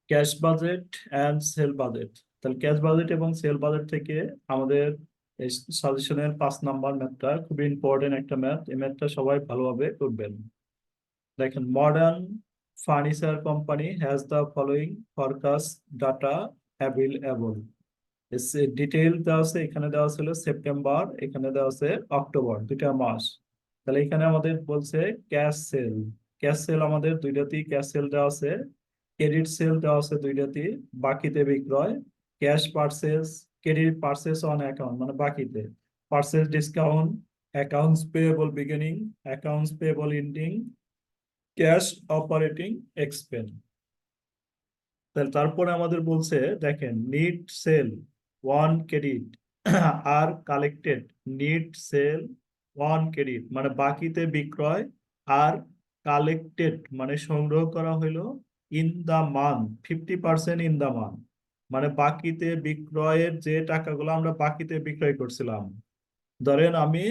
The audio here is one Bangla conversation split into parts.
Cash budget and sale budget. তাহলে ক্যাশ বাজেট এবং সেল বাজেট থেকে আমাদের সাজেশনের 5 নাম্বার ম্যাথটা খুবই ইম্পর্টেন্ট একটা ম্যাথ। এই ম্যাথটা সবাই ভালোভাবে করবেন। দেখেন, modern furniture company has the following forecast data available. Detail দেওয়া আছে, এখানে দেওয়া ছিল সেপ্টেম্বর, এখানে দেওয়া আছে অক্টোবর, 2টা মাস। তাহলে এখানে আমাদের বলছে ক্যাশ সেল। ক্যাশ সেল আমাদের দুইটাতেই ক্যাশ সেল দেওয়া আছে, ক্রেডিট সেল দেওয়া আছে দুইটাতেই, বাকিতে বিক্রয়। Cash purchase, credit purchase on account মানে বাকিতে, purchase discount, accounts payable beginning, accounts payable ending, cash operating expense. তারপরে আমাদের বলছে দেখেন, নিট সেল ওয়ান ক্রেডিট আর collected. Net sale on credit মানে বাকিতে বিক্রয়, আর কালেক্টেড মানে সংগ্রহ করা হইলো in the month 50% in the month, মানে বাকিতে বিক্রয়ের যে টাকাগুলো আমরা বাকিতে বিক্রয় করছিলাম। ধরেন আমি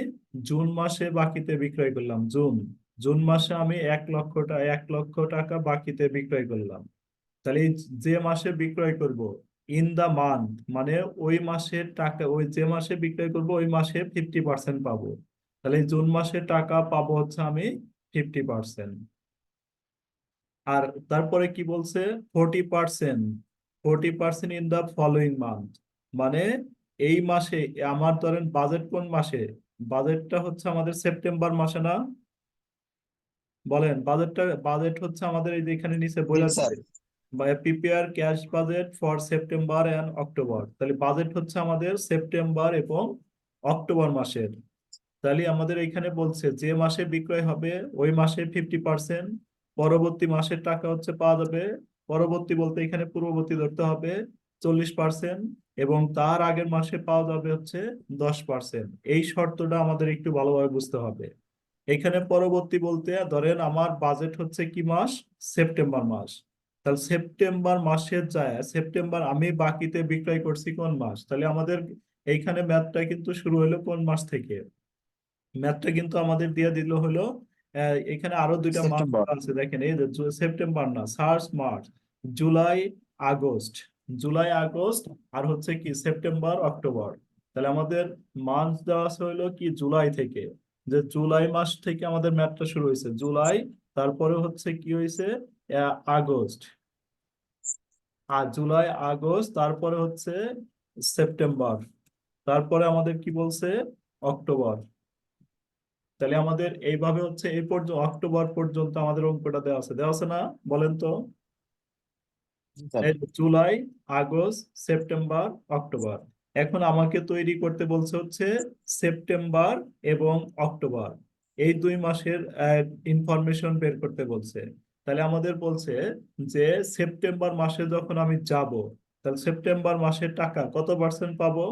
জুন মাসে বাকিতে বিক্রয় করলাম, জুন জুন মাসে আমি 1 লক্ষ টাকা বাকিতে বিক্রয় করলাম। তাহলে এই যে মাসে বিক্রয় করব, ইন দা মান্থ মানে ওই মাসের টাকা, ওই যে মাসে বিক্রয় করব ওই মাসে 50% পাবো। তাহলে এই জুন মাসে টাকা পাবো হচ্ছে আমি 50%। আর তারপরে কি বলছে, 40%, 40% ইন দা ফলোইং মান্থ মানে এই মাসে। আমার ধরেন বাজেট কোন মাসে, বাজেটটা হচ্ছে আমাদের সেপ্টেম্বর মাসে না? বলেন, বাজেট হচ্ছে আমাদের এই যে এখানে নিচে জি বলে স্যার। দিচ্ছে, prepare cash budget for September and October. তাহলে বাজেট হচ্ছে আমাদের সেপ্টেম্বর এবং অক্টোবর মাসের। তাহলে আমাদের এখানে বলছে যে মাসে বিক্রয় হবে ওই মাসে 50%, পরবর্তী মাসের টাকা হচ্ছে পাওয়া যাবে, পরবর্তী বলতে এখানে পূর্ববর্তী ধরতে হবে, 40%, এবং তার আগের মাসে পাওয়া যাবে হচ্ছে 10%। এই শর্তটা আমাদের একটু ভালোভাবে বুঝতে হবে। এখানে পরবর্তী বলতে ধরেন আমার বাজেট হচ্ছে কি মাস, সেপ্টেম্বর মাস। তাহলে সেপ্টেম্বর মাসের যায়, সেপ্টেম্বর আমি বাকিতে বিক্রয় করছি কোন মাস, তাহলে আমাদের এইখানে ম্যাথটা কিন্তু শুরু হলো কোন মাস থেকে। ম্যাথটা কিন্তু আমাদের দিয়ে দিল হলো এখানে আরো 2টা মাস সেপ্টেম্বর। আছে, দেখেন এই যে সেপ্টেম্বর না, March, July, August, July August, আর হচ্ছে কি সেপ্টেম্বর অক্টোবর। তাহলে আমাদের মান্থ দেওয়া আছে হইলো কি জুলাই থেকে, যে জুলাই মাস থেকে আমাদের ম্যাথটা শুরু হয়েছে, জুলাই, তারপরে হচ্ছে কি হয়েছে আগস্ট, আর জুলাই আগস্ট, তারপরে হচ্ছে সেপ্টেম্বর, তারপরে আমাদের কি বলছে অক্টোবর। তাহলে আমাদের এইভাবে হচ্ছে এই পর্যন্ত অক্টোবর পর্যন্ত আমাদের অঙ্কটা দেওয়া আছে না? বলেন তো। জি স্যার। এই যে জুলাই, আগস্ট, সেপ্টেম্বর, অক্টোবর। এখন আমাকে তৈরি করতে বলছে হচ্ছে সেপ্টেম্বর এবং অক্টোবর, এই 2 মাসের ইনফরমেশন বের করতে বলছে। তাহলে আমাদের বলছে যে সেপ্টেম্বর মাসে যখন আমি যাব, তাহলে সেপ্টেম্বর মাসের টাকা কত পার্সেন্ট পাবো,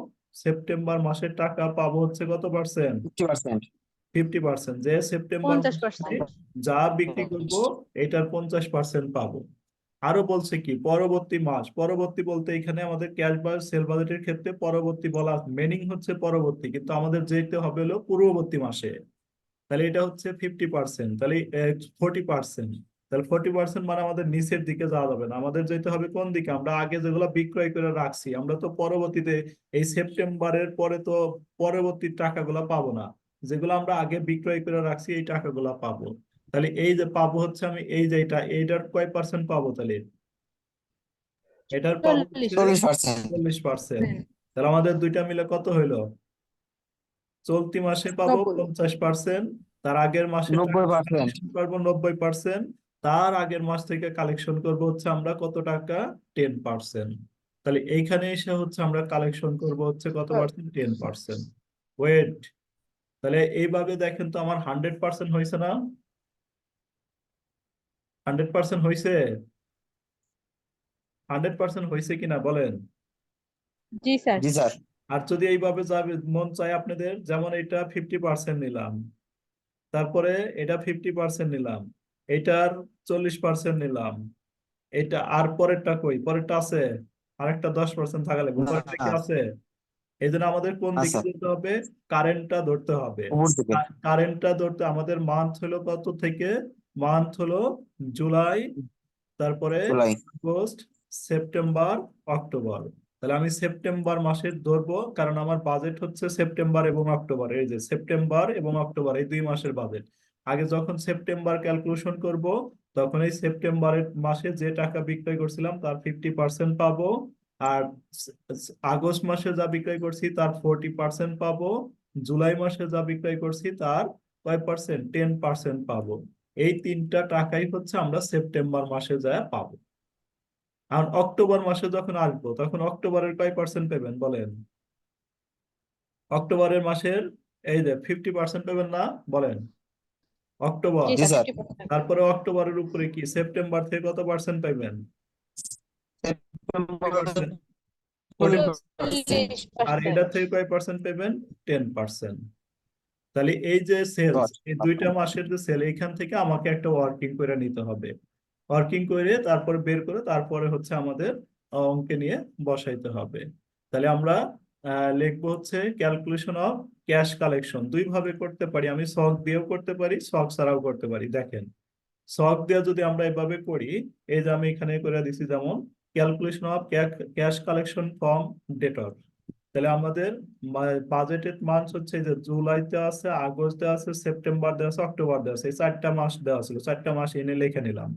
সেপ্টেম্বর মাসের টাকা পাবো হচ্ছে কত পার্সেন্ট, 50%। 50%। যে সেপ্টেম্বর মাসে 50%। যা বিক্রি করব এটার 50% পাবো। আরো বলছে কি পরবর্তী মাস, পরবর্তী বলতে এখানে আমাদের ক্যাশ বা সেল বাজেটের ক্ষেত্রে পরবর্তী বলা মিনিং হচ্ছে পরবর্তী, কিন্তু আমাদের যেতে হবে হলো পূর্ববর্তী মাসে। তাহলে এটা হচ্ছে 50%, তাহলে 40%। তাহলে 40% মানে আমাদের নিচের দিকে যাওয়া যাবে না, আমাদের যেতে হবে কোন দিকে, আমরা আগে যেগুলো বিক্রয় করে রাখছি আমরা তো পরবর্তীতে এই সেপ্টেম্বরের পরে তো পরবর্তী টাকাগুলো পাবো না, যেগুলো আমরা আগে বিক্রয় করে রাখছি এই টাকাগুলো পাবো। তাহলে এই যে পাবো হচ্ছে আমি এই যে এইটার কয় পার্সেন্ট পাবো, তাহলে এটার পাবো হচ্ছে 40%। 40%। তাহলে আমাদের দুইটা মিলে কত হইলো, চলতি মাসে পাবো 90। 50%, তার আগের মাসে টাকা 90%। কালেকশন করবো 90%, তার আগের মাস থেকে কালেকশন করব হচ্ছে আমরা কত টাকা, 10%। তাহলে এইখানে এসে হচ্ছে আমরা কালেকশন করব হচ্ছে কত পার্সেন্ট, 10%। ওয়েট, তাহলে এইভাবে দেখেন তো আমার 100% হয়েছে না, 100% হয়েছে, 100% হয়েছে কিনা বলেন। জি স্যার। জি স্যার। আর যদি এইভাবে যাবে মন চায় আপনাদের, যেমন এটা 50% নিলাম, তারপরে এটা 50% নিলাম, এটার 40% নিলাম, এটা আর পরেরটা কই, পরেরটা আছে, আরেকটা 10% থাকা লাগবে, পরেরটা কি না। আছে? এই জন্য আমাদের কোন দিকে আচ্ছা। যেতে হবে, কারেন্টটা ধরতে হবে। উপর থেকে। কারেন্টটা ধরতে আমাদের মান্থ হলো কত থেকে, মান্থ হলো জুলাই, তারপরে জুলাই। August, September, October. তাহলে আমি সেপ্টেম্বর মাসের ধরবো, কারণ আমার বাজেট হচ্ছে সেপ্টেম্বর এবং অক্টোবর। এই যে সেপ্টেম্বর এবং অক্টোবর এই 2 মাসের বাজেট। আগে যখন সেপ্টেম্বর ক্যালকুলেশন করব, তখন এই সেপ্টেম্বরের মাসে যে টাকা বিক্রয় করছিলাম তার 50% পাবো। আর আগস্ট মাসে যা বিক্রয় করছি তার 40% পাবো। জুলাই মাসে যা বিক্রয় করছি তার কয় পার্সেন্ট? 10% পাবো। এই 3টা টাকাই হচ্ছে আমরা সেপ্টেম্বর মাসে যা পাবো। আর অক্টোবর মাসে যখন আসবো, তখন অক্টোবরের কয় পার্সেন্ট পাবেন বলেন? অক্টোবরের মাসের এই যে 50% পাবেন না বলেন? অক্টোবর। জি জি স্যার স্যার 50%। তারপরে অক্টোবরের উপরে কি সেপ্টেম্বর থেকে কত পার্সেন্ট পাইবেন? সেপ্টেম্বর 40%। 40%। আর এটা 40%। থেকে কয় পার্সেন্ট পাইবেন? 10%। তাহলে এই যে সেলস, এই 2টা মাসের যে সেল, এখান থেকে আমাকে একটা ওয়ার্কিং করে নিতে হবে। ওয়ার্কিং করে তারপরে বের করে তারপরে হচ্ছে আমাদের অঙ্কে নিয়ে বসাইতে হবে। তাহলে আমরা লিখবো হচ্ছে ক্যালকুলেশন অফ ক্যাশ কালেকশন। 2 ভাবে করতে পারি, আমি শক দিয়েও করতে পারি, শক ছাড়াও করতে পারি। দেখেন, শক দিয়ে যদি আমরা এভাবে করি, এই যে আমি এখানে করে দিছি, যেমন calculation of cash collection from debtor. তাহলে আমাদের বাজেটেড মান্থ হচ্ছে এই যে জুলাইতে আছে, আগস্টে আছে, সেপ্টেম্বর দেওয়া আছে, অক্টোবর দেওয়া আছে। এই 4টা মাস দেওয়া ছিল, 4টা মাস এনে লিখে নিলাম।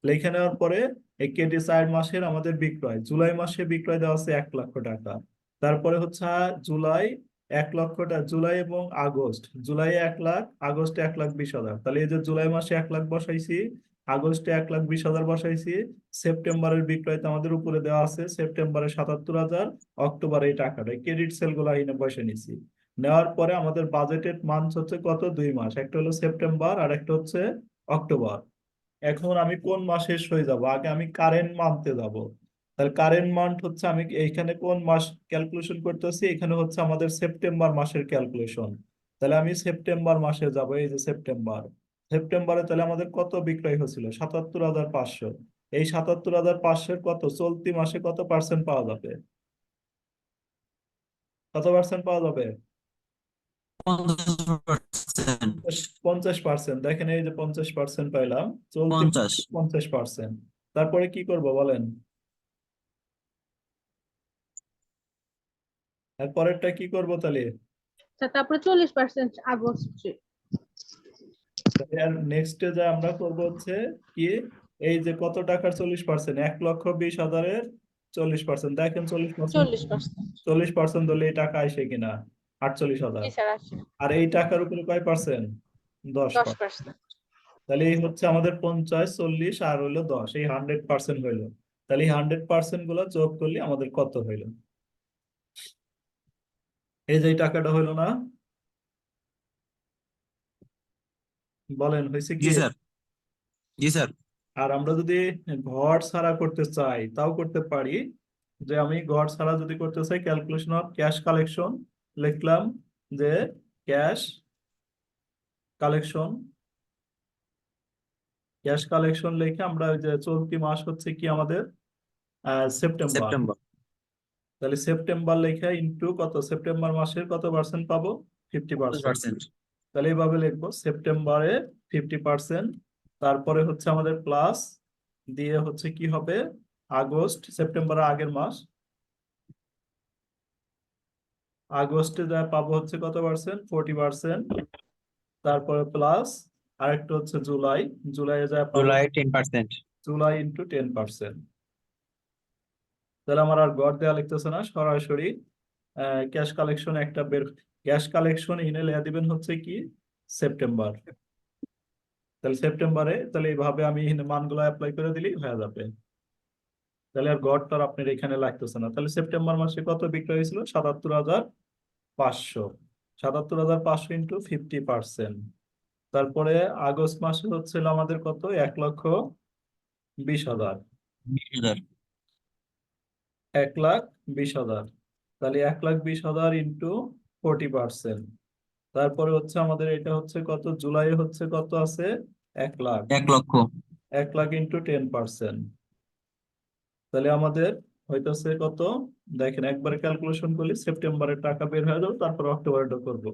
লিখে নেওয়ার পরে এই কেটে 4 মাসের আমাদের বিক্রয়, জুলাই মাসে বিক্রয় দেওয়া আছে 1 লক্ষ টাকা। তারপরে হচ্ছে জুলাই 1 লক্ষ টাকা, জুলাই এবং আগস্ট, জুলাই 1 লাখ, আগস্টে 1,20,000। তাহলে এই যে জুলাই মাসে 1 লাখ বসাইছি, আগস্টে 1,20,000 বসাইছি, সেপ্টেম্বরের বিক্রয় তো আমাদের উপরে দেওয়া আছে, সেপ্টেম্বরে 77,000, অক্টোবরে এই টাকাটা ক্রেডিট সেল গুলো এনে বসে নিছি। নেওয়ার পরে আমাদের বাজেটেড মান্থ হচ্ছে কত? 2 মাস, একটা হলো সেপ্টেম্বর আর একটা হচ্ছে অক্টোবর। এখন আমি কোন মাসে হয়ে যাব? আগে আমি কারেন্ট মান্থে যাব। তাহলে কারেন্ট মান্থ হচ্ছে, আমি এইখানে কোন মাস ক্যালকুলেশন করতেছি? এখানে হচ্ছে আমাদের সেপ্টেম্বর মাসের ক্যালকুলেশন। তাহলে আমি সেপ্টেম্বর মাসে যাব, এই যে সেপ্টেম্বর। সেপ্টেম্বরে তাহলে আমাদের কত বিক্রয় হয়েছিল? 77,500। এই 77,500 কত চলতি মাসে কত পার্সেন্ট পাওয়া যাবে? কত পার্সেন্ট পাওয়া যাবে? 50%। 50%। দেখেন, এই যে 50% পাইলাম চলতি 50। 50%। তারপরে কি করব বলেন? আর পরেরটা কি করব তাহলে? স্যার তারপরে 40% আগস্টে। আর নেক্সটে যা আমরা করব হচ্ছে কি, এই যে কত টাকার 40%? 1,20,000-এর 40%। দেখেন 40%, 40%। 40% ধরলে এই টাকা আসে কিনা? জি 48,000। স্যার আসে। আর এই টাকার উপরে কয় পার্সেন্ট? 10%। 10%। তাহলে এই হচ্ছে আমাদের 50, 40 আর হইলো 10, এই 100% হইলো। তাহলে এই 100% গুলো যোগ করলে আমাদের কত হইলো? এই যে এই টাকাটা হইলো না? বলেন হয়েছে কি? জি স্যার। জি স্যার। আর আমরা যদি ঘর ছাড়া করতে চাই তাও করতে পারি। যে আমি ঘর ছাড়া যদি করতে চাই, ক্যালকুলেশন অফ ক্যাশ কালেকশন লিখলাম, যে ক্যাশ কালেকশন, ক্যাশ কালেকশন লিখে আমরা ওই যে চলতি মাস হচ্ছে কি আমাদের সেপ্টেম্বর। সেপ্টেম্বর তাহলে সেপ্টেম্বর লেখা ইন্টু কত? সেপ্টেম্বর মাসের কত পার্সেন্ট পাবো? 50%। 50%। তাহলে এইভাবে লিখবো, সেপ্টেম্বরে 50%। তারপরে হচ্ছে আমাদের প্লাস দিয়ে হচ্ছে কি হবে? আগস্ট, সেপ্টেম্বরের আগের মাস, আগস্টে যা পাবো হচ্ছে কত পার্সেন্ট? 40%। তারপরে প্লাস আরেকটা হচ্ছে জুলাই, জুলাই যা পাবো, জুলাই 10%। জুলাই ইন্টু 10%। তাহলে আমার আর গড় দেওয়া লিখতেছে না, সরাসরি ক্যাশ কালেকশন একটা বের, ক্যাশ কালেকশন ইনে লেয়া দিবেন হচ্ছে কি সেপ্টেম্বর। তাহলে সেপ্টেম্বরে তাহলে এইভাবে আমি এখানে মানগুলো অ্যাপ্লাই করে দিলেই হয়ে যাবে। তাহলে আর গড়টা আর আপনার এখানে লাগতেছে না। তাহলে সেপ্টেম্বর মাসে কত বিক্রয় হয়েছিল? 77,500। 77,500 ইন্টু 50%। তারপরে আগস্ট মাসে হচ্ছিল আমাদের কত? 1,20,000। 20,000। 1,20,000। তাহলে 1,20,000 ইন্টু 40%। তারপরে হচ্ছে আমাদের এটা হচ্ছে কত? জুলাই হচ্ছে কত আছে? 1 লাখ। 1 লক্ষ। 1 লাখ ইন্টু 10%। তাহলে আমাদের হইতেছে কত? দেখেন, একবারে ক্যালকুলেশন করলে সেপ্টেম্বরের টাকা বের হয়ে যাবে, তারপর অক্টোবরেরটা করবো।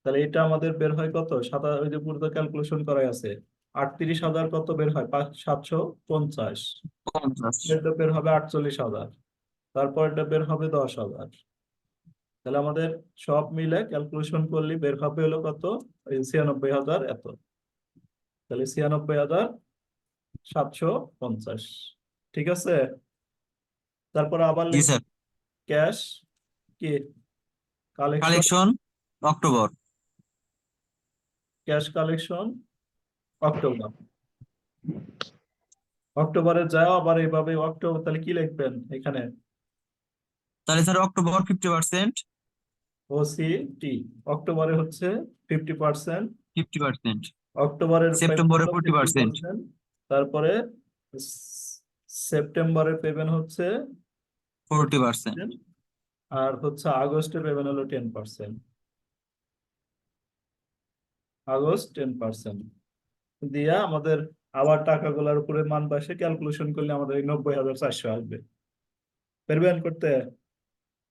তাহলে এটা আমাদের বের হয় কত? ওই যে পুরো ক্যালকুলেশন করাই আছে, 38,000 কত বের হয়? 750। 50 এটা বের হবে 48,000। তারপর এটা বের হবে 10,000। তাহলে আমাদের সব মিলে ক্যালকুলেশন করলে বের হবে হলো কত? ওই 96,000 এত। তাহলে 96,750। ঠিক আছে। তারপর আবার জি লিখব স্যার। ক্যাশ কি collection, collection October. Cash collection October. অক্টোবরে যাও আবার এইভাবে অক্টোবর, তাহলে কি লিখবেন এখানে? তাহলে স্যার অক্টোবর 50%, OCT। অক্টোবরে হচ্ছে 50%, 50%, অক্টোবরের পেমেন্ট সেপ্টেম্বরে হলো 40%, 50%। তারপরে সেপ্টেম্বরে পেমেন্ট হচ্ছে 40%। 40%, আর হচ্ছে আগস্টে পেমেন্ট হলো 10%। আগস্ট 10% দিয়া আমাদের আবার টাকাগুলোর উপরে মান বসে ক্যালকুলেশন করলে আমাদের এই 90,400 আসবে। পারবেন করতে?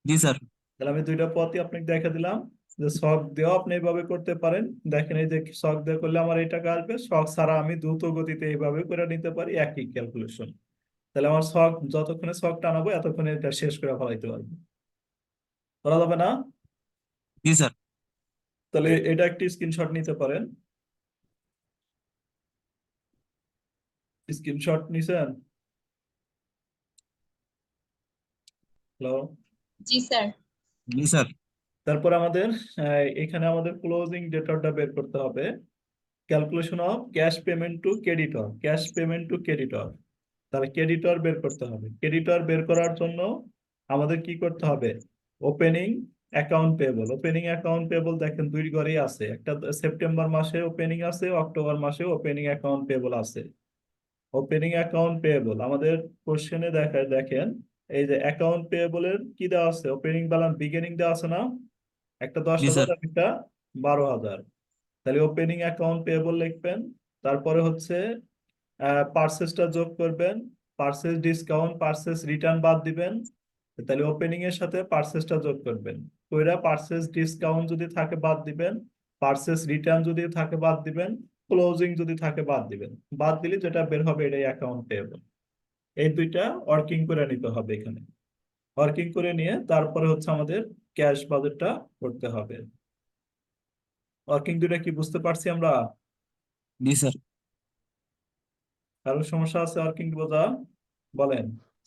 জি স্যার। তাহলে আমি দুইটা পথই আপনাকে দেখা দিলাম, যে শখ দিয়েও আপনি এইভাবে করতে পারেন। দেখেন এই যে শখ দিয়ে করলে আমার এই টাকা আসবে, শখ ছাড়া আমি দ্রুত গতিতে এইভাবে করে নিতে পারি একই ক্যালকুলেশন। তাহলে আমার শখ যতক্ষণে শখ টানাবো এতক্ষণে এটা শেষ করে ফেলাইতে পারবো। করা যাবে না? জি স্যার। তাহলে এটা একটি স্ক্রিনশট নিতে পারেন। স্ক্রিনশট নিছেন? হ্যালো। জি স্যার। জি স্যার। তারপর আমাদের এখানে আমাদের ক্লোজিং ডেটরটা বের করতে হবে। Calculation of cash payment to creditor, cash payment to creditor. তাহলে ক্রেডিটর বের করতে হবে। ক্রেডিটর বের করার জন্য আমাদের কি করতে হবে? Opening account payable. Opening account payable দেখেন দুই ঘরেই আছে, একটা সেপ্টেম্বর মাসে ওপেনিং আছে, অক্টোবর মাসে ওপেনিং অ্যাকাউন্ট পেয়েবল আছে। ওপেনিং অ্যাকাউন্ট পেয়েবল আমাদের কোশ্চেনে দেখায়, দেখেন এই যে অ্যাকাউন্ট পেয়েবলের কি দেওয়া আছে? ওপেনিং ব্যালেন্স বিগিনিং দেওয়া আছে না? একটা দশ জি হাজার স্যার। আর একটা 12,000। তাহলে ওপেনিং অ্যাকাউন্ট পেয়েবল লিখবেন। তারপরে হচ্ছে পার্সেসটা যোগ করবেন, পার্সেস ডিসকাউন্ট পার্সেস রিটার্ন বাদ দিবেন। তাহলে ওপেনিং এর সাথে পার্সেসটা যোগ করবেন। কইরা পার্সেস ডিসকাউন্ট যদি থাকে বাদ দিবেন, পার্সেস রিটার্ন যদি থাকে বাদ দিবেন, ক্লোজিং যদি থাকে বাদ দিবেন। বাদ দিলে যেটা বের হবে এটাই অ্যাকাউন্ট পেয়েবল। এই দুইটা ওয়ার্কিং করে নিতে হবে এখানে। ওয়ার্কিং করে নিয়ে তারপরে হচ্ছে আমাদের ক্যাশ বাজেটটা করতে হবে। ওয়ার্কিং দুইটা কি বুঝতে পারছি আমরা? জি স্যার। কারো সমস্যা আছে ওয়ার্কিং বোঝা? বলেন।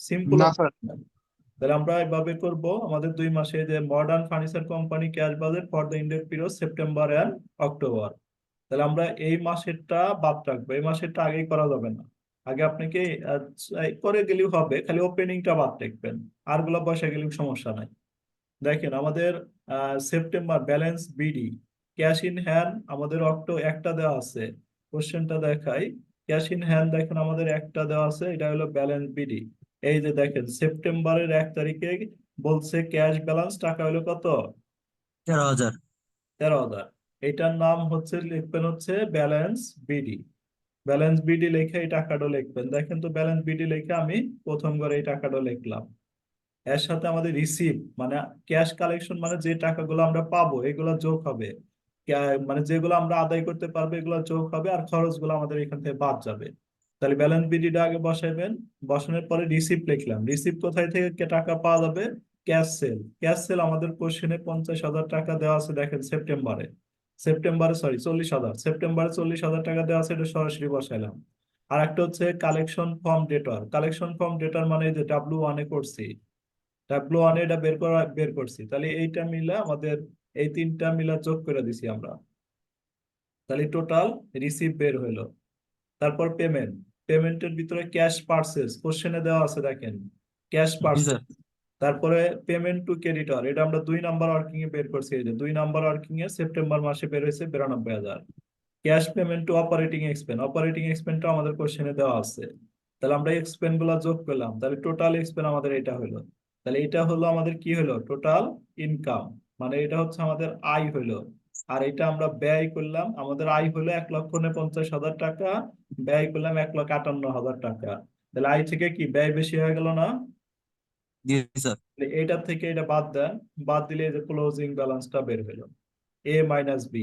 সিম্পল। না স্যার। তাহলে আমরা এভাবে করব। আমাদের 2 মাসে যে modern furniture company cash budget for the index period September and October. তাহলে আমরা এই মাসেরটা বাদ রাখবো, এই মাসেরটা আগেই করা যাবে না। আগে আপনাকে করে গেলেও হবে, খালি ওপেনিংটা বাদ রাখবেন। আর গুলো বসে গেলেও সমস্যা নাই। দেখেন আমাদের September balance BD, cash in hand আমাদের একটা দেওয়া আছে। কোশ্চেনটা দেখাই। ক্যাশ ইন হ্যান্ড দেখেন আমাদের একটা দেওয়া আছে, এটা হলো ব্যালেন্স বিডি। এই যে দেখেন সেপ্টেম্বরের 1 তারিখে বলছে ক্যাশ ব্যালেন্স টাকা হলো কত? 13,000। 13,000। এটার নাম হচ্ছে লিখবেন হচ্ছে ব্যালেন্স বিডি। ব্যালেন্স বিডি লিখে এই টাকাটা লিখবেন। দেখেন তো ব্যালেন্স বিডি লিখে আমি প্রথম করে এই টাকাটা লিখলাম। এর সাথে আমাদের রিসিভ মানে ক্যাশ কালেকশন মানে যে টাকাগুলো আমরা পাবো এগুলো যোগ হবে। মানে যেগুলো আমরা আদায় করতে পারবো এগুলো যোগ হবে, আর খরচগুলো আমাদের এখান থেকে বাদ যাবে। তাহলে ব্যালেন্স বিডিটা আগে বসাইবেন। বসানোর পরে রিসিপ্ট লিখলাম। রিসিপ্ট কোথায় থেকে টাকা পাওয়া যাবে? Cash sell. ক্যাশ সেল আমাদের কোশ্চেনে 50,000 টাকা দেওয়া আছে দেখেন সেপ্টেম্বরে। সরি 40,000। সেপ্টেম্বরে 40,000 টাকা দেওয়া আছে, এটা সরাসরি বসাইলাম। আর একটা হচ্ছে কালেকশন ফর্ম ডেটর। কালেকশন ফর্ম ডেটর মানে এই যে W1 করছি, W1 এটা বের করছি। তাহলে এইটা মিলা আমাদের এই তিনটা মিলা যোগ করে দিছি আমরা। তাহলে টোটাল রিসিভ বের হইলো। তারপর পেমেন্ট। পেমেন্টের ভিতরে ক্যাশ পার্সেস কোশ্চেনে দেওয়া আছে দেখেন, ক্যাশ জি পার্সেস। স্যার। তারপরে পেমেন্ট টু ক্রেডিটর, এটা আমরা 2 নাম্বার ওয়ার্কিং এ বের করছি। এই যে 2 নাম্বার ওয়ার্কিং এ সেপ্টেম্বর মাসে বের হয়েছে 92,000। Cash payment to operating expense, operating এক্সপেন্সটা আমাদের কোশ্চেনে দেওয়া আছে। তাহলে আমরা এক্সপেন্স গুলা যোগ করলাম, তাহলে টোটাল এক্সপেন্স আমাদের এটা হলো। তাহলে এটা হলো আমাদের কি হলো? টোটাল ইনকাম, মানে এটা হচ্ছে আমাদের আয় হলো। আর এটা আমরা ব্যয় করলাম, আমাদের আয় হলো 1,49,50,000 টাকা, ব্যয় করলাম 1,58,000 টাকা। তাহলে আয় থেকে কি ব্যয় বেশি হয়ে গেল না? জি স্যার। তাহলে এটা থেকে এটা বাদ দেন। বাদ দিলে এই যে ক্লোজিং ব্যালেন্সটা বের হলো, A - B।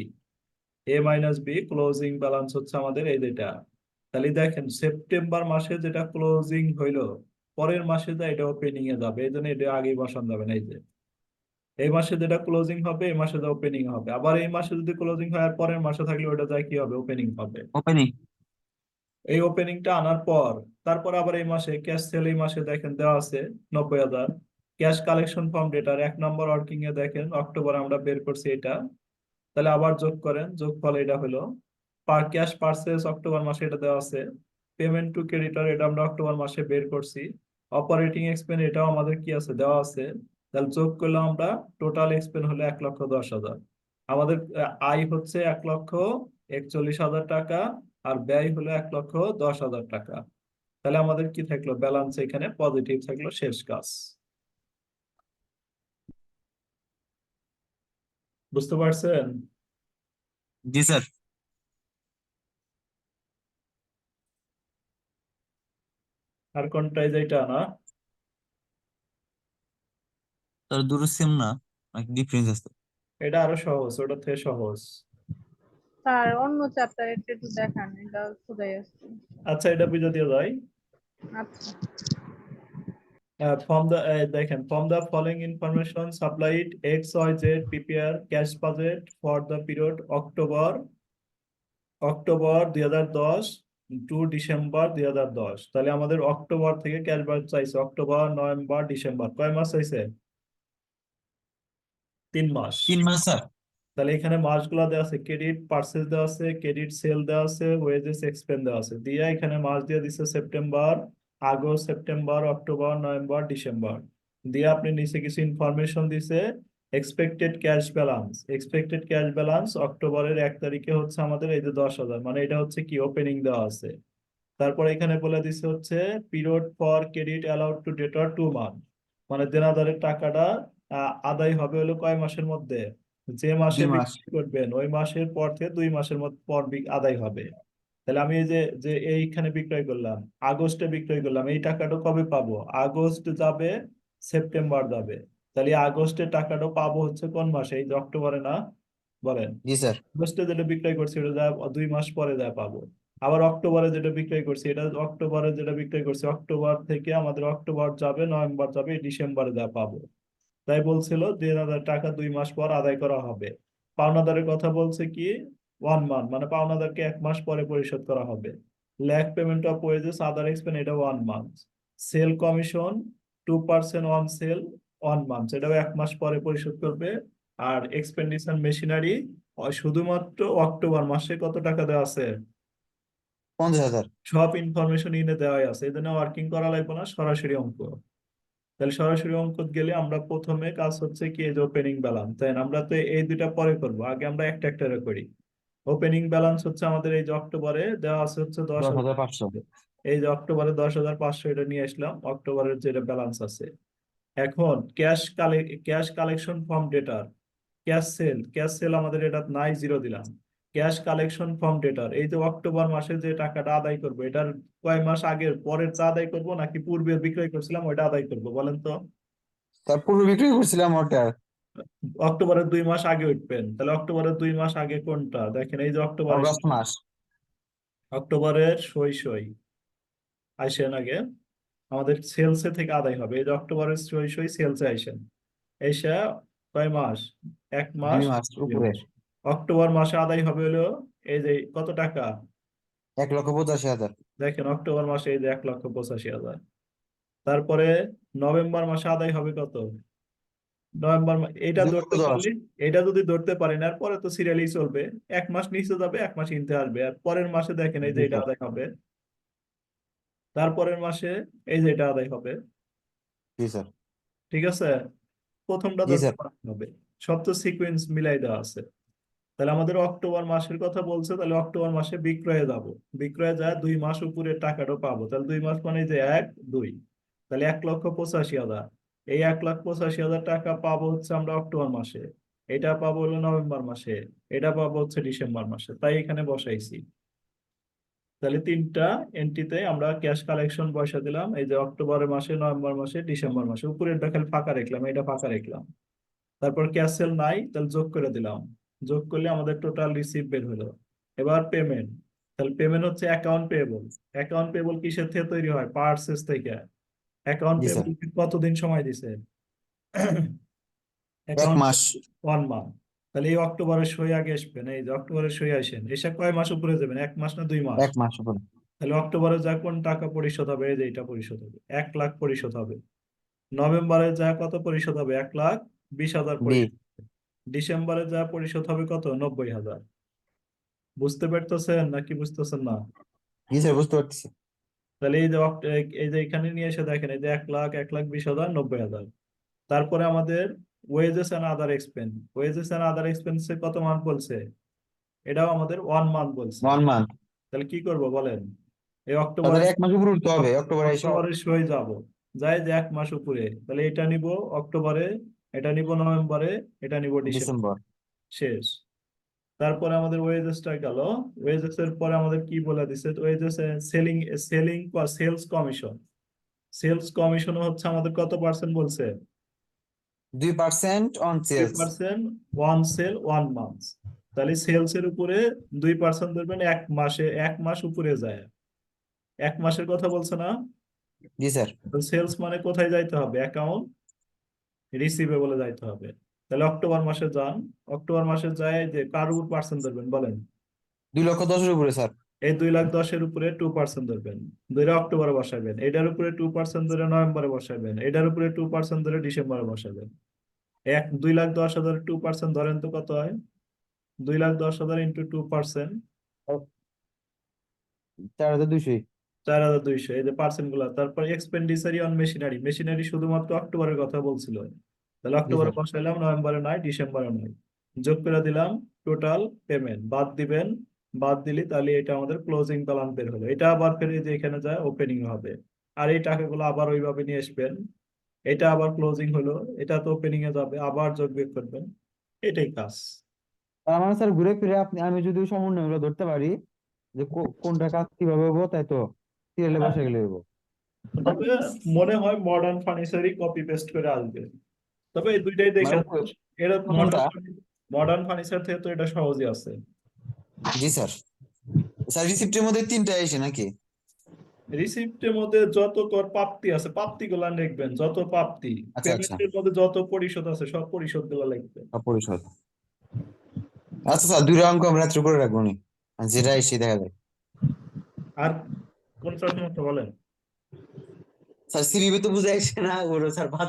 A minus B closing balance হচ্ছে আমাদের এই যেটা। তাহলে দেখেন সেপ্টেম্বর মাসে যেটা ক্লোজিং হইলো পরের মাসে যা এটা ওপেনিং এ যাবে, এই জন্য এটা আগেই বসানো যাবে না। এই যে এই মাসে যেটা ক্লোজিং হবে এই মাসে যা ওপেনিং হবে, আবার এই মাসে যদি ক্লোজিং হয় আর পরের মাসে থাকলে ওটা যায় কি হবে, ওপেনিং হবে। ওপেনিং। এই ওপেনিংটা আনার পর তারপর আবার এই মাসে ক্যাশ সেল এই মাসে দেখেন দেওয়া আছে 90,000। ক্যাশ কালেকশন ফর্ম ডেটার 1 নম্বর ওয়ার্কিং এ দেখেন অক্টোবর আমরা বের করছি এটা। তাহলে আবার যোগ করেন, যোগফল এটা হলো পার ক্যাশ পারচেজ অক্টোবর মাসে এটা দেওয়া আছে। পেমেন্ট টু ক্রেডিটর এটা আমরা অক্টোবর মাসে বের করছি। অপারেটিং এক্সপেন্স এটাও আমাদের কি আছে, দেওয়া আছে। তাহলে যোগ করলে আমরা টোটাল এক্সপেন্স হলো 1,10,000। আমাদের আয় হচ্ছে 1,41,000 টাকা আর ব্যয় হলো 1,10,000 টাকা। তাহলে আমাদের কি থাকলো, ব্যালেন্স এখানে পজিটিভ থাকলো, শেষ কাজ। বুঝতে পারছেন? জি স্যার। আর কোনটাই যেটা না, স্যার দুটো সেম না, অনেক ডিফারেন্স আছে। এটা আরো সহজ, ওটা থেকে সহজ। স্যার অন্য চ্যাপ্টার এটা একটু দেখান, এটা খোদাই আছে। আচ্ছা এটা বুঝে দিয়ে যায়। আচ্ছা From the দেখেন from the following information supplied XYZ prepare cash budget for the period October 2010 to December 2010। তাহলে আমাদের অক্টোবর থেকে ক্যাশ বাজেট চাইছে, অক্টোবর নভেম্বর ডিসেম্বর, কয় মাস চাইছে? 3 মাস। 3 মাস স্যার। তাহলে এখানে মাসগুলো দেওয়া আছে, ক্রেডিট পার্সেস দেওয়া আছে, ক্রেডিট সেল দেওয়া আছে, ওয়েজেস এক্সপেন্স দেওয়া আছে, দিয়ে এখানে মাস দিয়ে দিচ্ছে September, August, September, October, November, December. দিয়ে আপনি নিচে কিছু ইনফরমেশন দিছে। এক্সপেক্টেড ক্যাশ ব্যালেন্স অক্টোবরের 1 তারিখে হচ্ছে আমাদের এই যে 10,000, মানে এটা হচ্ছে কি ওপেনিং দেওয়া আছে। তারপর এখানে বলে দিছে হচ্ছে period for credit allowed to ডেটর 2 month, মানে দেনাদারের টাকাটা আদায় হবে হলো কয় মাসের মধ্যে, যে মাসে 2 মাস। বিক্রি করবেন ওই মাসের পর থেকে 2 মাসের মধ্যে পর আদায় হবে। তাহলে আমি এই যে যে এইখানে বিক্রয় করলাম, আগস্টে বিক্রয় করলাম, এই টাকাটা কবে পাবো, আগস্ট যাবে, সেপ্টেম্বর যাবে। তাহলে এই আগস্টের টাকাটা পাবো হচ্ছে কোন মাসে, এই যে অক্টোবরে না, বলেন। জি স্যার। আগস্টে যেটা বিক্রয় করছি ওটা যা 2 মাস পরে যা পাবো। আবার অক্টোবরে যেটা বিক্রয় করছি এটা অক্টোবরে যেটা বিক্রয় করছি অক্টোবর থেকে আমাদের অক্টোবর যাবে, নভেম্বর যাবে, ডিসেম্বরে যা পাবো। তাই বলছিল 2,000 টাকা 2 মাস পর আদায় করা হবে। পাওনাদারের কথা বলছে কি 1 মান্থ, মানে পাওনাদারকে 1 মাস পরে পরিশোধ করা হবে। Lag payment of wages other expense এটা 1 month. Sale commission 2% on sale 1 month, এটাও 1 মাস পরে পরিশোধ করবে। আর এক্সপেন্ডিচার মেশিনারি শুধুমাত্র অক্টোবর মাসে কত টাকা দেওয়া আছে, 50,000। সব ইনফরমেশন ইনে দেওয়াই আছে, এই জন্য ওয়ার্কিং করা লাগবে না, সরাসরি অঙ্ক। তাহলে সরাসরি অঙ্ক গেলে আমরা প্রথমে কাজ হচ্ছে কি এই যে ওপেনিং ব্যালেন্স, তাই না? আমরা তো এই দুইটা পরে করব, আগে আমরা একটা একটা করে করি। ওপেনিং ব্যালেন্স হচ্ছে আমাদের এই যে অক্টোবরে দেওয়া আছে হচ্ছে 10,000। 10,500। এই যে অক্টোবরে 10,500 এটা নিয়ে আসলাম, অক্টোবরের যেটা ব্যালেন্স আছে। এখন ক্যাশ কালেকশন ফর্ম ডেটার, ক্যাশ সেল আমাদের এটা নাই, 0 দিলাম। ক্যাশ কালেকশন ফর্ম ডেটার এই যে অক্টোবর মাসে যে টাকাটা আদায় করবো, এটার কয় মাস আগের পরেরটা আদায় করব নাকি পূর্বে বিক্রয় করছিলাম ওইটা আদায় করব, বলেন তো? স্যার পূর্বে বিক্রি করছিলাম ওটা। অক্টোবরের 2 মাস আগে উঠবেন, তাহলে অক্টোবরের 2 মাস আগে কোনটা দেখেন, এই যে অগস্ট মাস। অক্টোবরের সই সই আইসেন আগে, আমাদের সেলসে থেকে আদায় হবে, এই যে অক্টোবরের সই সই সেলসে আইসেন। এসা কয় মাস, 1 মাস, 2 মাস 2 উপরে। মাস। অক্টোবর মাসে আদায় হবে হলো এই যে কত টাকা, 1,85,000। দেখেন অক্টোবর মাসে এই যে 1,85,000। তারপরে নভেম্বর মাসে আদায় হবে কত, এটা ধরতে 2,10,000। পারলে, এটা যদি ধরতে পারেন আর পরে তো সিরিয়ালি চলবে, 1 মাস নিচে যাবে 1 মাস ইনতে আসবে, আর পরের মাসে দেখেন এই যে জি এটা স্যার। আদায় হবে, তারপরের মাসে এই যে এটা আদায় হবে। জি স্যার। ঠিক আছে, প্রথমটা জি ধরতে স্যার। পারতে হবে, সব তো সিকোয়েন্স মিলাই দেওয়া আছে। তাহলে আমাদের অক্টোবর মাসের কথা বলছে, তাহলে অক্টোবর মাসে বিক্রয়ে যাব, বিক্রয়ে যায় 2 মাস উপরে টাকাটা পাবো, তাহলে 2 মাস মানে যে 1 2, তাহলে 1,85,000। এই 1,85,000 টাকা পাবো হচ্ছে আমরা অক্টোবর মাসে, এটা পাবো হলো নভেম্বর মাসে, এটা পাবো হচ্ছে ডিসেম্বর মাসে, তাই এখানে বসাইছি। তাহলে 3টা এন্ট্রিতে আমরা ক্যাশ কালেকশন পয়সা দিলাম, এই যে অক্টোবর মাসে, নভেম্বর মাসে, ডিসেম্বর মাসে, উপরেরটা খালি ফাঁকা রাখলাম, এটা ফাঁকা রাখলাম। তারপর ক্যাশ সেল নাই, তাহলে যোগ করে দিলাম। যোগ করলে আমাদের টোটাল রিসিভ বের হলো। এবার পেমেন্ট, তাহলে পেমেন্ট হচ্ছে অ্যাকাউন্ট পেয়েবল। অ্যাকাউন্ট পেয়েবল কিসের থেকে তৈরি হয়? পার্সেস থেকে। অ্যাকাউন্ট জি স্যার। পেয়েবল কতদিন সময় দিছে? 1 অ্যাকাউন্ট মাস। 1 মান্থ। তাহলে এই অক্টোবরের সই আগে আসবেন, এই যে অক্টোবরের সই আসেন, এসে কয় মাস উপরে যাবেন? 1 মাস না 2 মাস? 1 মাস উপরে। তাহলে অক্টোবরে যা কোন টাকা পরিশোধ হবে? এই যে এটা পরিশোধ হবে, 1 লাখ পরিশোধ হবে। নভেম্বরে যা কত পরিশোধ হবে? 1,20,000 বি। পরিশোধ। ডিসেম্বরে যা পরিশোধ হবে কত? 90,000। বুঝতে পারতেছেন নাকি বুঝতেছেন না? জি স্যার, বুঝতে পারতেছি। তাহলে এই যে এই যে এখানে নিয়ে এসে দেখেন, এই যে 1 লাখ, 1,20,000, 90,000। তারপরে আমাদের wages and other expense. Wages and other এক্সপেন্সে কত মান্থ বলছে? এটাও আমাদের 1 মান্থ বলছে। 1 মান্থ। তাহলে কি করব বলেন? এই তাদের অক্টোবরে 1 মাস উপরে উঠতে হবে, অক্টোবরে এসে। অক্টোবরে সই যাব, যাই যে 1 মাস উপরে, তাহলে এটা নিব অক্টোবরে, এটা নিব নভেম্বরে, এটা নিব ডিসেম্বর। ডিসেম্বর। শেষ। তারপরে আমাদের ওয়েজেসটা গেল। ওয়েজেস এর পরে আমাদের কি বলে দিছে? Wages selling, selling sales commission. Sales commission হচ্ছে আমাদের কত পার্সেন্ট বলছে? 2% অন সেলস। 2%, 1 sale 1 month. তাহলে সেলস এর উপরে 2% ধরবেন, 1 মাসে, 1 মাস উপরে যায়। 1 মাসের কথা বলছে না? জি স্যার। সেলস মানে কোথায় যাইতে হবে? অ্যাকাউন্ট রিসিভেবলে যাইতে হবে। তাহলে অক্টোবর মাসে যান, অক্টোবর মাসে যায় যে কার উপর পার্সেন্ট ধরবেন বলেন? 2,10,000 উপরে স্যার। এই 2,10,000 উপরে 2% ধরবেন, ধরে অক্টোবরে বসাবেন। এটার উপরে 2% ধরে নভেম্বরে বসাবেন। এটার উপরে 2% ধরে ডিসেম্বরে বসাবেন। 2,10,000 2% ধরেন তো কত হয়? 2,10,000 ইন্টু 2%, 4,200। 4,200। এই যে পার্সেন্ট গুলা। তারপর এক্সপেন্ডিচারি অন মেশিনারি। মেশিনারি শুধুমাত্র অক্টোবরের কথা বলছিল, তাহলে জি অক্টোবরে স্যার। বসাইলাম, নভেম্বরে নয়, ডিসেম্বরে নয়। যোগ করে দিলাম, টোটাল পেমেন্ট বাদ দিবেন। বাদ দিলে তাহলে এটা আমাদের ক্লোজিং ব্যালেন্স বের হলো। এটা আবার ফের এই যে এখানে যায় ওপেনিং হবে। আর এই টাকাগুলো আবার ওইভাবে নিয়ে আসবেন। এটা আবার ক্লোজিং হলো, এটা তো ওপেনিং এ যাবে, আবার যোগ বিয়োগ করবেন। এটাই কাজ। তার মানে স্যার ঘুরে ফিরে আমি যদি সমন্বয়গুলো ধরতে পারি যে কোনটা কাজ কিভাবে হবো, তাই তো সিরিয়ালে হ্যাঁ, বসে গেলে হবো। তবে মনে হয় মডার্ন ফার্নিচারই কপি পেস্ট করে আসবে। তবে এই দুইটাই মানে দেখেন, এটা কোনটা? মডার্ন ফার্নিচার থেকে তো এটা সহজই আছে। জি স্যার। স্যার রিসিপ্টের মধ্যে 3টা এসে নাকি? রিসিপ্টের মধ্যে যত কর প্রাপ্তি আছে, প্রাপ্তি গুলা লিখবেন, যত প্রাপ্তি। আচ্ছা আচ্ছা। পেমেন্টের মধ্যে যত পরিশোধ আছে, সব পরিশোধ গুলা লিখবেন। পরিশোধ। আচ্ছা স্যার, 2টা অঙ্ক আমি রাত্রে করে রাখবো নি, আর যেটা এসে দেখা যায়। আর কোন সমস্যা বলেন? স্যার সিরিবি তো বুঝে আসছে না, ওরা স্যার বাদ।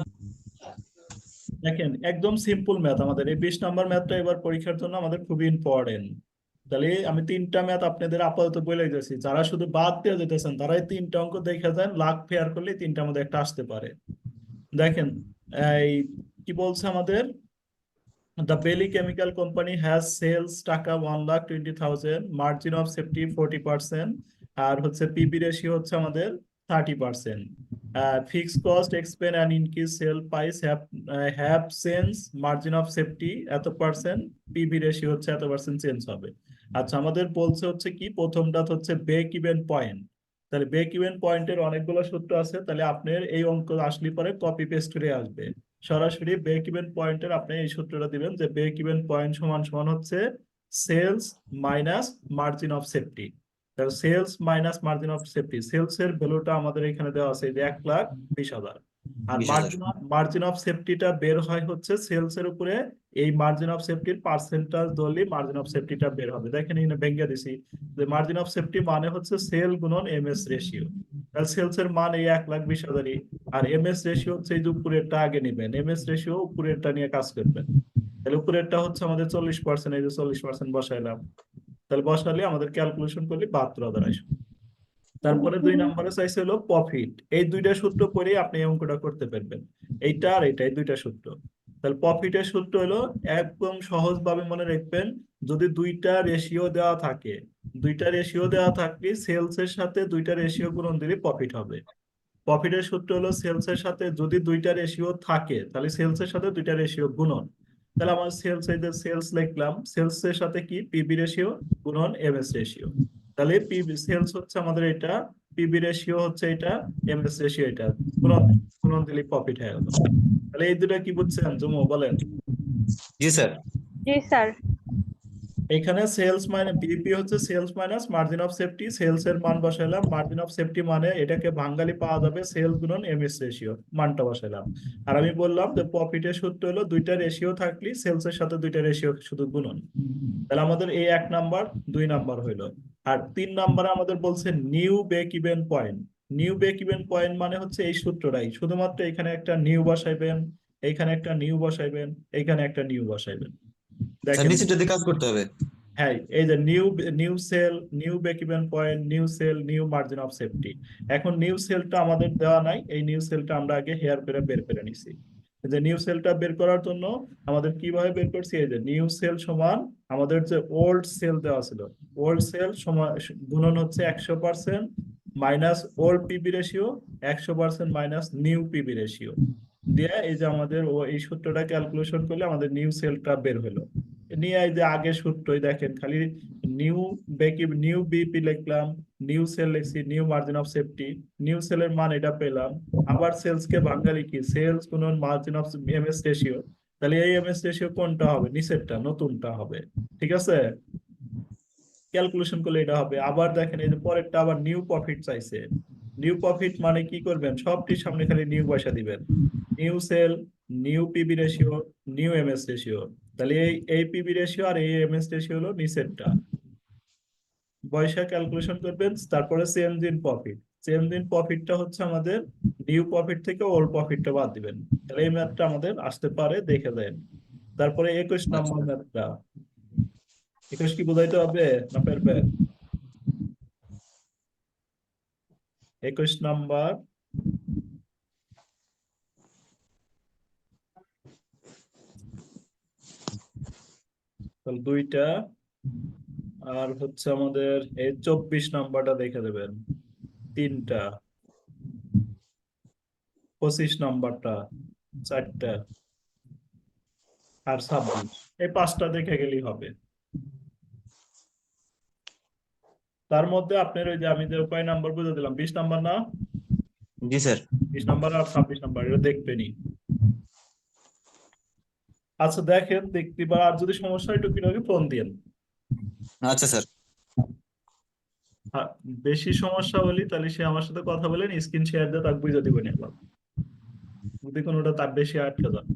দেখেন, একদম সিম্পল ম্যাথ আমাদের এই 20 নম্বর ম্যাথটা এবার পরীক্ষার জন্য আমাদের খুবই ইম্পর্টেন্ট। তাহলে আমি 3টা ম্যাথ আপনাদের আপাতত বলে দিয়েছি, যারা শুধু বাদ দিয়ে যেতেছেন তারা এই 3টা অঙ্ক দেখে যান, লাখ ফেয়ার করলে 3টার মধ্যে একটা আসতে পারে। দেখেন, এই কি বলছে আমাদের? The Bailey Chemical Company has sales টাকা 1,20,000, মার্জিন অফ সেফটি 40%, আর হচ্ছে পিবি রেশিও হচ্ছে আমাদের 30%। Fix cost expense and increase sale price have change, margin of safety এত পার্সেন্ট, পিবি রেশিও হচ্ছে এত পার্সেন্ট চেঞ্জ হবে। আচ্ছা, আমাদের বলছে হচ্ছে কি, প্রথমটা হচ্ছে ব্রেক ইভেন পয়েন্ট। তাহলে ব্রেক ইভেন পয়েন্টের অনেকগুলো সূত্র আছে, তাহলে আপনার এই অঙ্ক আসলে পরে কপি পেস্ট করে আসবে। সরাসরি ব্রেক ইভেন পয়েন্টের আপনি এই সূত্রটা দিবেন যে ব্রেক ইভেন পয়েন্ট সমান সমান হচ্ছে sales minus margin of safety. তাহলে sales minus margin of safety, sales এর ভ্যালুটা আমাদের এখানে দেওয়া আছে যে 1,20,000। আর 20,000। মার্জিন অফ সেফটিটা বের হয় হচ্ছে সেলস এর উপরে এই মার্জিন অফ সেফটির পার্সেন্টেজ ধরলে মার্জিন অফ সেফটিটা বের হবে। দেখেন এখানে ভেঙে দিছি যে মার্জিন অফ সেফটি মানে হচ্ছে সেল গুণন এমএস রেশিও। তাহলে সেলস এর মান এই 1,20,000। আর এমএস রেশিও হচ্ছে এই যে উপরেরটা আগে নেবেন, এমএস রেশিও উপরেরটা নিয়ে কাজ করবেন। তাহলে উপরেরটা হচ্ছে আমাদের 40%, এই যে 40% বসাইলাম। তাহলে বসালে আমাদের ক্যালকুলেশন করলে 72,000 আসবে। তারপরে 2 নম্বরে চাইছে হলো প্রফিট। এই দুইটা সূত্র পরে আপনি এই অঙ্কটা করতে পারবেন, এইটা আর এটা, এই দুইটা সূত্র। তাহলে প্রফিটের সূত্র হলো, একদম সহজ ভাবে মনে রাখবেন, যদি দুইটা রেশিও দেওয়া থাকে, দুইটা রেশিও দেওয়া থাকলে সেলস এর সাথে দুইটা রেশিও গুণন দিলে প্রফিট হবে। প্রফিটের সূত্র হলো সেলস এর সাথে যদি দুইটা রেশিও থাকে তাহলে সেলস এর সাথে দুইটা রেশিও গুণন। তাহলে আমার সেলস, এই যে সেলস লিখলাম, সেলস এর সাথে কি পিবি রেশিও গুণন এমএস রেশিও। তাহলে পিবি সেলস হচ্ছে আমাদের এটা, পিবি রেশিও হচ্ছে এটা, এমএস রেশিও এটা, গুণন গুণন দিলে প্রফিট হয়ে গেল। তাহলে এই দুটা কি বুঝছেন জুমো বলেন? জি স্যার। জি স্যার। এখানে সেলস মাইনাস বিপি হচ্ছে sales minus margin of safety, sales এর মান বসাইলাম, মার্জিন অফ সেফটি মানে এটাকে ভাঙালি পাওয়া যাবে সেলস গুণন এমএস রেশিও, মানটা বসাইলাম। আর আমি বললাম যে প্রফিটের সূত্র হলো দুইটা রেশিও থাকলে সেলস এর সাথে দুইটা রেশিও শুধু গুণন। তাহলে আমাদের এই 1 নাম্বার 2 নাম্বার হইলো। আর 3 নাম্বারে আমাদের বলছে new break even point. New break even point মানে হচ্ছে এই সূত্রটাই, শুধুমাত্র এখানে একটা নিউ বসাইবেন, এইখানে একটা নিউ বসাইবেন, এইখানে একটা নিউ বসাইবেন। স্যার দেখেন, নিচেটা দিয়ে কাজ করতে হবে। হ্যাঁ এই যে new new sale, new break even point, new sale, new margin of safety. এখন নিউ সেলটা আমাদের দেওয়া নাই, এই নিউ সেলটা আমরা আগে হেয়ার করে বের করে নিছি। এই যে নিউ সেলটা বের করার জন্য আমাদের কিভাবে বের করছি, এই যে নিউ সেল সমান আমাদের যে ওল্ড সেল দেওয়া ছিল, ওল্ড সেল সমান গুণন হচ্ছে 100% minus old PB ratio, 100% minus new PV ratio দিয়ে এই যে আমাদের এই সূত্রটা ক্যালকুলেশন করলে আমাদের নিউ সেলটা বের হলো। নিয়ে এই যে আগের সূত্রই দেখেন, খালি নিউ বেকি নিউ বিপি লিখলাম, নিউ সেল লিখছি, new margin of safety, new সেলের মান এটা পেলাম। আবার সেলস কে ভাঙা লিখি সেলস গুণন মার্জিন অফ এমএস রেশিও, তাহলে এই এমএস রেশিও কোনটা হবে, নিচেরটা নতুনটা হবে। ঠিক আছে, ক্যালকুলেশন করলে এটা হবে। আবার দেখেন এই যে পরেরটা আবার নিউ প্রফিট চাইছে। নিউ প্রফিট মানে কি করবেন, সবটির সামনে খালি নিউ পয়সা দিবেন, new sale, new PV ratio, new MS ratio. তাহলে এই পিবি রেশিও আর এই এমএস রেশিও হলো নিচেরটা, পয়সা ক্যালকুলেশন করবেন। তারপরে change in profit, change in প্রফিটটা হচ্ছে আমাদের নিউ প্রফিট থেকে ওল্ড প্রফিটটা বাদ দিবেন। তাহলে এই ম্যাথটা আমাদের আসতে পারে, দেখে দেন। তারপরে 21 আচ্ছা নম্বর ম্যাথটা, 21 কি বোঝাইতে হবে না পারবেন? 21 নাম্বার তাহলে দুইটা, আর হচ্ছে আমাদের এই 24 নাম্বারটা দেখে দেবেন, তিনটা, 25 নাম্বারটা চারটা, আর 26, এই 5টা দেখে গেলেই হবে। তার মধ্যে আপনার ওই যে আমি যে কয় নাম্বার বুঝে দিলাম, 20 নাম্বার না, জি স্যার। 20 নাম্বার আর 26 নাম্বার এটা দেখবেনি। আচ্ছা দেখেন দেখতে পার, আর যদি সমস্যা হয় একটু বিনোদকে ফোন দিন। আচ্ছা স্যার। আর বেশি সমস্যা হলে তাহলে সে আমার সাথে কথা বলেন, স্ক্রিন শেয়ার দিয়ে তাকে বুঝে দিবেন একবার, যদি কোনোটা তার বেশি আটকে যায়।